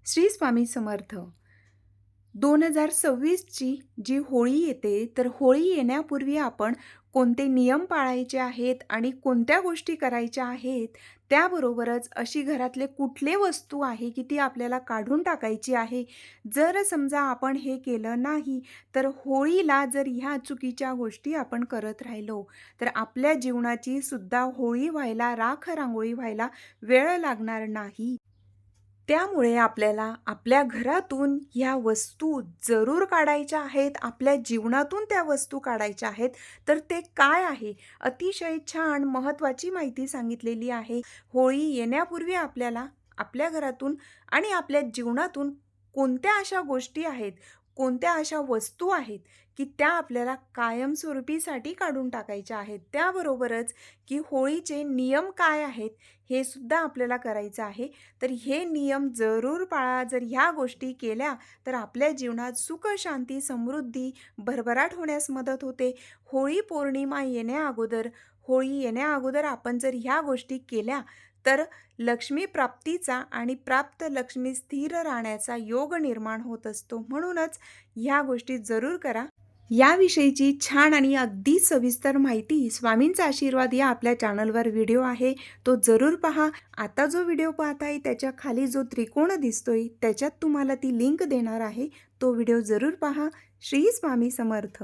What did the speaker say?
श्री स्वामी समर्थ. 2026ची जी होळी येते, तर होळी येण्यापूर्वी आपण कोणते नियम पाळायचे आहेत आणि कोणत्या गोष्टी करायच्या आहेत, त्याबरोबरच अशी घरातले कुठले वस्तू आहे, की ती आपल्याला काढून टाकायची आहे. जर समजा आपण हे केलं नाही, तर होळीला जर ह्या चुकीच्या गोष्टी आपण करत राहिलो, तर आपल्या जीवनाची सुद्धा होळी व्हायला, राख रांगोळी व्हायला वेळ लागणार नाही. त्यामुळे आपल्याला आपल्या घरातून ह्या वस्तू जरूर काढायच्या आहेत, आपल्या जीवनातून त्या वस्तू काढायच्या आहेत. तर ते काय आहे? अतिशय छान महत्त्वाची माहिती सांगितलेली आहे. होळी येण्यापूर्वी आपल्याला आपल्या घरातून आणि आपल्या जीवनातून कोणत्या अशा गोष्टी आहेत, कोणत्या अशा वस्तू आहेत, की त्या आपल्याला कायमस्वरूपीसाठी काढून टाकायच्या आहेत. त्याबरोबरच की होळीचे नियम काय आहेत, हे सुद्धा आपल्याला करायचं आहे. तर हे नियम जरूर पाळा. जर ह्या गोष्टी केल्या तर आपल्या जीवनात सुख, शांती, समृद्धी, भरभराट होण्यास मदत होते. होळी पौर्णिमा येण्याअगोदर होळी येण्याअगोदर आपण जर ह्या गोष्टी केल्या तर लक्ष्मी प्राप्तीचा आणि प्राप्त लक्ष्मी स्थिर राहण्याचा योग निर्माण होत असतो. म्हणूनच ह्या गोष्टी जरूर करा. याविषयीची छान आणि अगदी सविस्तर माहिती स्वामींचा आशीर्वाद या आपल्या चॅनलवर व्हिडिओ आहे, तो जरूर पहा. आता जो व्हिडिओ पाहताय त्याच्या खाली जो त्रिकोण दिसतोय त्याच्यात तुम्हाला ती लिंक देणार आहे, तो व्हिडिओ जरूर पहा. श्री स्वामी समर्थ.